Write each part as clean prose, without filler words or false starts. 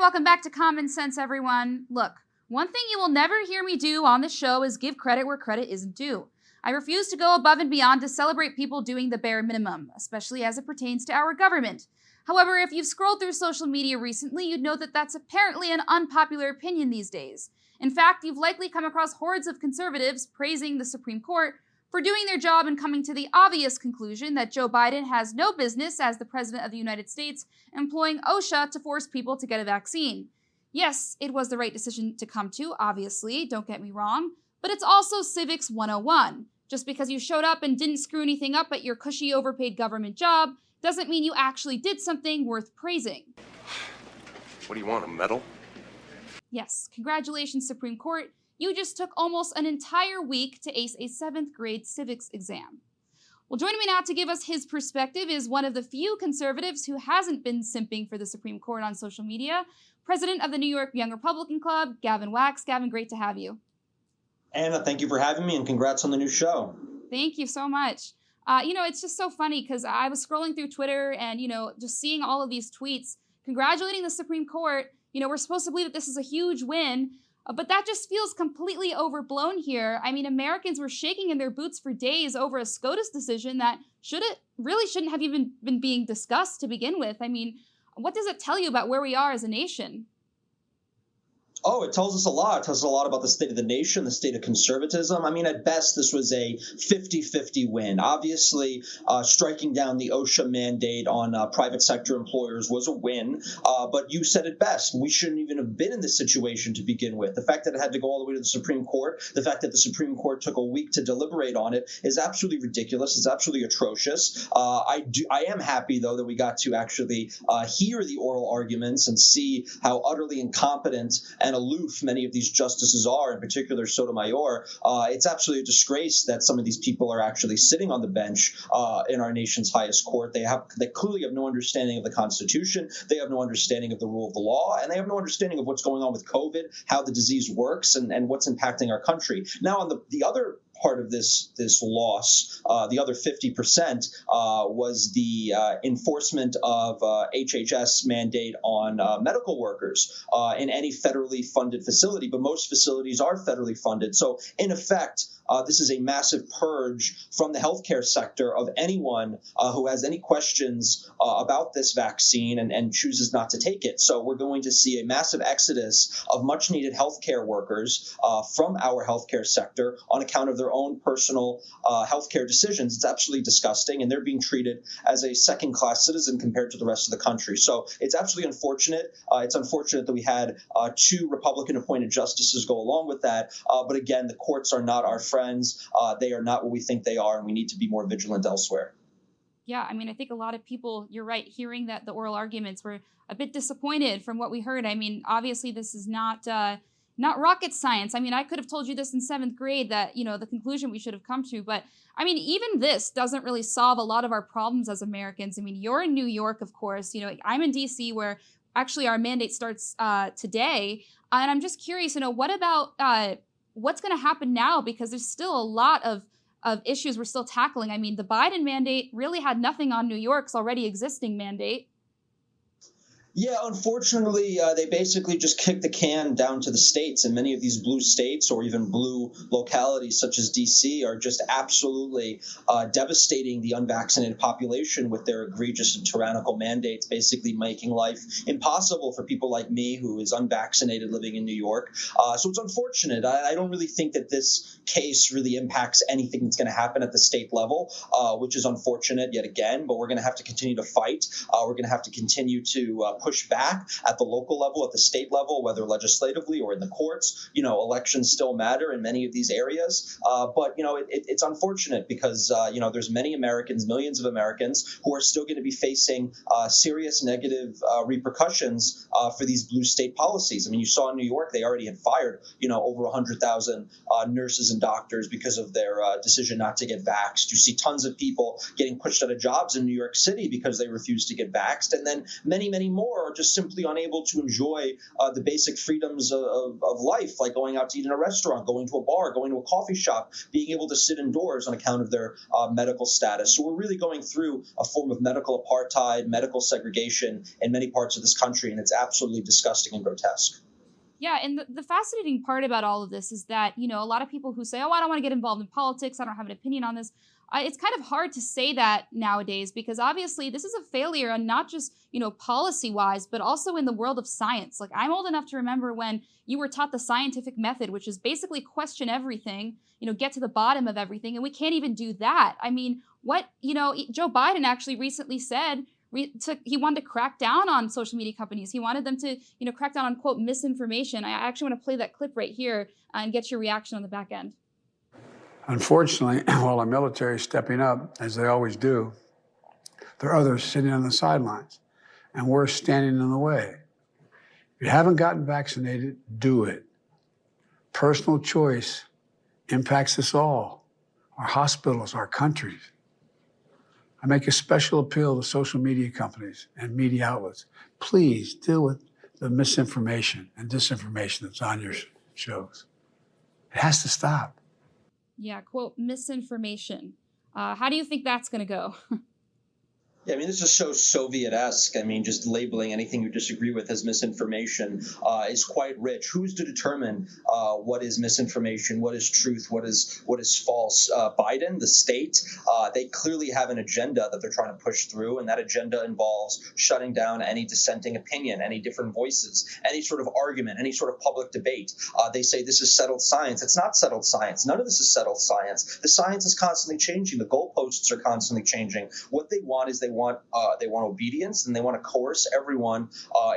welcome back to Common Sense, everyone. Look, one thing you will never hear me do on this show is give credit where credit isn't due. I refuse to go above and beyond to celebrate people doing the bare minimum, especially as it pertains to our government. However, if you've scrolled through social media recently, you'd know that that's apparently an unpopular opinion these days. In fact, you've likely come across hordes of conservatives praising the Supreme Court for doing their job and coming to the obvious conclusion that Joe Biden has no business as the President of the United States employing OSHA to force people to get a vaccine. Yes, it was the right decision to come to, obviously, don't get me wrong, but it's also Civics 101. Just because you showed up and didn't screw anything up at your cushy overpaid government job doesn't mean you actually did something worth praising. What do you want, a medal? Yes, congratulations, Supreme Court. You just took almost an entire week to ace a 7th grade civics exam. Well, joining me now to give us his perspective is one of the few conservatives who hasn't been simping for the Supreme Court on social media, President of the New York Young Republican Club, Gavin Wax. Gavin, great to have you. Anna, thank you for having me, and congrats on the new show. Thank you so much. It's just so funny because I was scrolling through Twitter and, just seeing all of these tweets congratulating the Supreme Court. We're supposed to believe that this is a huge win, but that just feels completely overblown here. I mean, Americans were shaking in their boots for days over a SCOTUS decision that really shouldn't have even been being discussed to begin with. I mean, what does it tell you about where we are as a nation? Oh, it tells us a lot. It tells us a lot about the state of the nation, the state of conservatism. I mean, at best, this was a 50-50 win. Obviously, striking down the OSHA mandate on private sector employers was a win. But you said it best. We shouldn't even have been in this situation to begin with. The fact that it had to go all the way to the Supreme Court, the fact that the Supreme Court took a week to deliberate on it is absolutely ridiculous. It's absolutely atrocious. I am happy, though, that we got to actually hear the oral arguments and see how utterly incompetent and aloof many of these justices are, in particular Sotomayor. It's absolutely a disgrace that some of these people are actually sitting on the bench in our nation's highest court. They clearly have no understanding of the Constitution. They have no understanding of the rule of the law, and they have no understanding of what's going on with COVID, how the disease works, and what's impacting our country. Now, on the other part of this loss, the other 50%, was the enforcement of HHS mandate on medical workers in any federally funded facility. But most facilities are federally funded. So in effect, this is a massive purge from the healthcare sector of anyone who has any questions about this vaccine and chooses not to take it. So we're going to see a massive exodus of much needed healthcare workers from our healthcare sector on account of their own personal healthcare decisions. It's absolutely disgusting, and they're being treated as a second-class citizen compared to the rest of the country. So it's absolutely unfortunate. It's unfortunate that we had 2 Republican-appointed justices go along with that. But again, the courts are not our friends. They are not what we think they are, and we need to be more vigilant elsewhere. Yeah, I mean, I think a lot of people, you're right, hearing that the oral arguments were a bit disappointed from what we heard. I mean, obviously, this is not rocket science. I mean, I could have told you this in 7th grade that, the conclusion we should have come to. But I mean, even this doesn't really solve a lot of our problems as Americans. I mean, you're in New York, of course. I'm in D.C., where actually our mandate starts today. And I'm just curious, what about what's going to happen now? Because there's still a lot of issues we're still tackling. I mean, the Biden mandate really had nothing on New York's already existing mandate. Yeah, unfortunately, they basically just kicked the can down to the states, and many of these blue states or even blue localities such as D.C. are just absolutely devastating the unvaccinated population with their egregious and tyrannical mandates, basically making life impossible for people like me who is unvaccinated living in New York. So it's unfortunate. I don't really think that this case really impacts anything that's going to happen at the state level, which is unfortunate yet again, but we're going to have to continue to fight. We're going to have to continue to push back at the local level, at the state level, whether legislatively or in the courts. Elections still matter in many of these areas. But it's unfortunate because, there's many Americans, millions of Americans who are still going to be facing serious negative repercussions for these blue state policies. I mean, you saw in New York, they already had fired, over 100,000 nurses and doctors because of their decision not to get vaxxed. You see tons of people getting pushed out of jobs in New York City because they refused to get vaxxed. And then many, many more or are just simply unable to enjoy the basic freedoms of life, like going out to eat in a restaurant, going to a bar, going to a coffee shop, being able to sit indoors on account of their medical status. So we're really going through a form of medical apartheid, medical segregation in many parts of this country, and it's absolutely disgusting and grotesque. Yeah, and the fascinating part about all of this is that, a lot of people who say, oh, I don't want to get involved in politics, I don't have an opinion on this. It's kind of hard to say that nowadays because obviously this is a failure and not just, policy wise, but also in the world of science. Like I'm old enough to remember when you were taught the scientific method, which is basically question everything, get to the bottom of everything. And we can't even do that. I mean, Joe Biden actually recently said he wanted to crack down on social media companies. He wanted them to, crack down on, quote, misinformation. I actually want to play that clip right here and get your reaction on the back end. Unfortunately, while the military is stepping up, as they always do, there are others sitting on the sidelines, and we're standing in the way. If you haven't gotten vaccinated, do it. Personal choice impacts us all, our hospitals, our countries. I make a special appeal to social media companies and media outlets. Please deal with the misinformation and disinformation that's on your shows. It has to stop. Yeah, quote, misinformation. How do you think that's going to go? Yeah, I mean, this is so Soviet-esque. I mean, just labeling anything you disagree with as misinformation is quite rich. Who's to determine what is misinformation, what is truth, what is false? Biden, the state, they clearly have an agenda that they're trying to push through, and that agenda involves shutting down any dissenting opinion, any different voices, any sort of argument, any sort of public debate. They say this is settled science. It's not settled science. None of this is settled science. The science is constantly changing. The goalposts are constantly changing. What they want is they want obedience, and they want to coerce everyone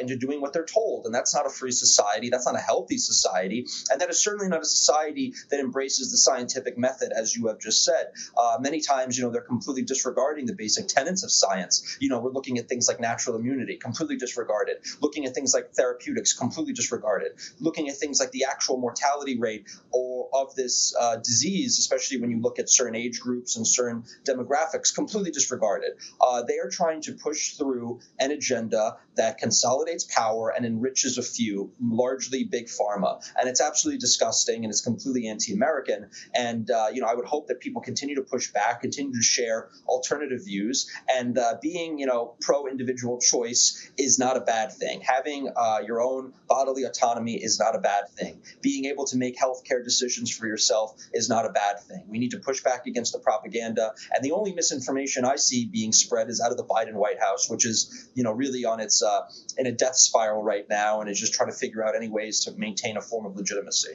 into doing what they're told. And that's not a free society. That's not a healthy society. And that is certainly not a society that embraces the scientific method, as you have just said. Many times, they're completely disregarding the basic tenets of science. We're looking at things like natural immunity, completely disregarded. Looking at things like therapeutics, completely disregarded. Looking at things like the actual mortality rate of this disease, especially when you look at certain age groups and certain demographics, completely disregarded. They are trying to push through an agenda that consolidates power and enriches a few, largely big pharma. And it's absolutely disgusting, and it's completely anti-American. And, I would hope that people continue to push back, continue to share alternative views. And being, pro-individual choice is not a bad thing. Having your own bodily autonomy is not a bad thing. Being able to make healthcare decisions for yourself is not a bad thing. We need to push back against the propaganda. And the only misinformation I see being spread is out of the Biden White House, which is, really on its in a death spiral right now, and is just trying to figure out any ways to maintain a form of legitimacy.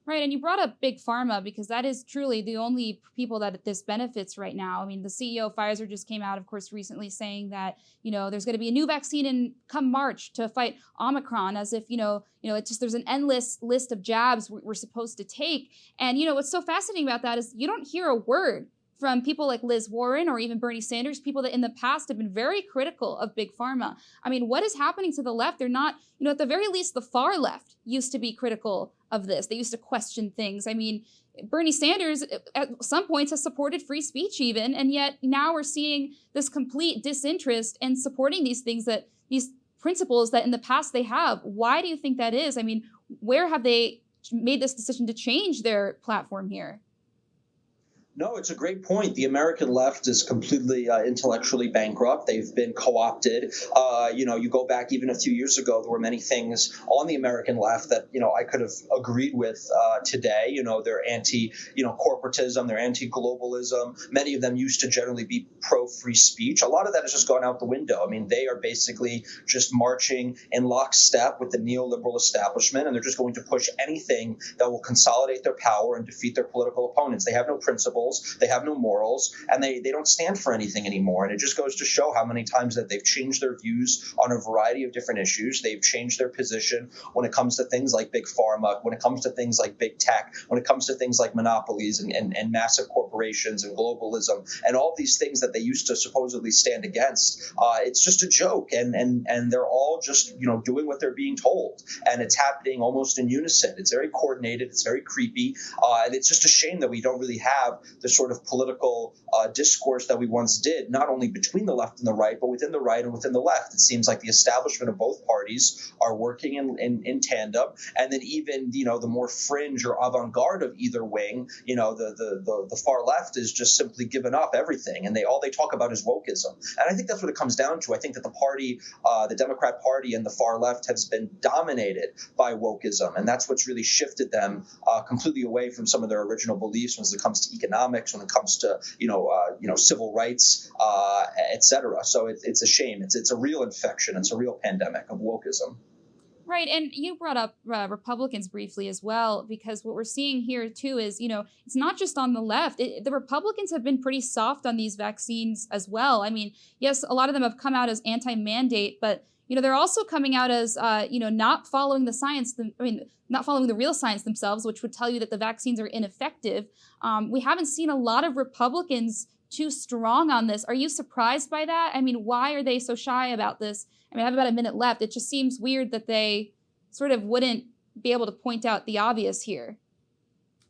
Right, and you brought up Big Pharma because that is truly the only people that this benefits right now. I mean, the CEO of Pfizer just came out, of course, recently saying that, there's going to be a new vaccine come March to fight Omicron, as if, it's just there's an endless list of jabs we're supposed to take. And, what's so fascinating about that is you don't hear a word from people like Liz Warren or even Bernie Sanders, people that in the past have been very critical of Big Pharma. I mean, what is happening to the left? They're not, at the very least, the far left used to be critical of this. They used to question things. I mean, Bernie Sanders at some points has supported free speech even, and yet now we're seeing this complete disinterest in supporting these things these principles that in the past they have. Why do you think that is? I mean, where have they made this decision to change their platform here? No, it's a great point. The American left is completely intellectually bankrupt. They've been co-opted. You go back even a few years ago, there were many things on the American left that, I could have agreed with today. They're anti-corporatism, they're anti-globalism. Many of them used to generally be pro-free speech. A lot of that has just gone out the window. I mean, they are basically just marching in lockstep with the neoliberal establishment, and they're just going to push anything that will consolidate their power and defeat their political opponents. They have no principles. They have no morals, and they don't stand for anything anymore. And it just goes to show how many times that they've changed their views on a variety of different issues. They've changed their position when it comes to things like big pharma, when it comes to things like big tech, when it comes to things like monopolies and massive corporations and globalism, and all these things that they used to supposedly stand against. It's just a joke, and they're all just doing what they're being told, and it's happening almost in unison. It's very coordinated. It's very creepy, and it's just a shame that we don't really have the sort of political discourse that we once did, not only between the left and the right, but within the right and within the left. It seems like the establishment of both parties are working in tandem, and then even the more fringe or avant-garde of either wing, the far left is just simply given up everything, and all they talk about is wokeism. And I think that's what it comes down to. I think that the party, the Democrat Party and the far left, has been dominated by wokeism, and that's what's really shifted them completely away from some of their original beliefs when it comes to economics, when it comes to civil rights, etc. So it's a shame. It's a real infection. It's a real pandemic of wokeism. Right, and you brought up Republicans briefly as well, because what we're seeing here too is, it's not just on the left. The Republicans have been pretty soft on these vaccines as well. I mean, yes, a lot of them have come out as anti-mandate, but they're also coming out as not following the science. Not following the real science themselves, which would tell you that the vaccines are ineffective. We haven't seen a lot of Republicans too strong on this. Are you surprised by that? I mean, why are they so shy about this? I have about a minute left. It just seems weird that they sort of wouldn't be able to point out the obvious here.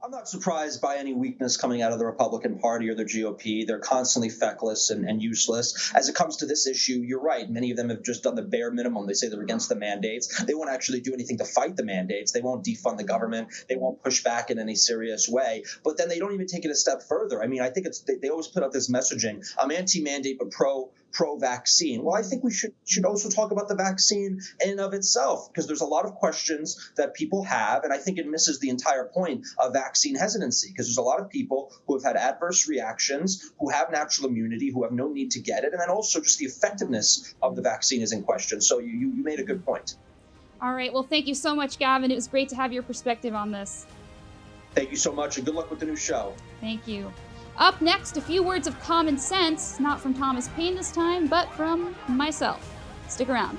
I'm not surprised by any weakness coming out of the Republican Party or the GOP. They're constantly feckless and useless. As it comes to this issue, you're right. Many of them have just done the bare minimum. They say they're against the mandates. They won't actually do anything to fight the mandates. They won't defund the government. They won't push back in any serious way. But then they don't even take it a step further. I think they always put out this messaging, I'm anti-mandate but pro-vaccine. Well, I think we should also talk about the vaccine in and of itself, because there's a lot of questions that people have, and I think it misses the entire point of vaccine hesitancy, because there's a lot of people who have had adverse reactions, who have natural immunity, who have no need to get it, and then also just the effectiveness of the vaccine is in question. So you made a good point. All right. Well, thank you so much, Gavin. It was great to have your perspective on this. Thank you so much, and good luck with the new show. Thank you. Up next, a few words of common sense, not from Thomas Paine this time, but from myself. Stick around.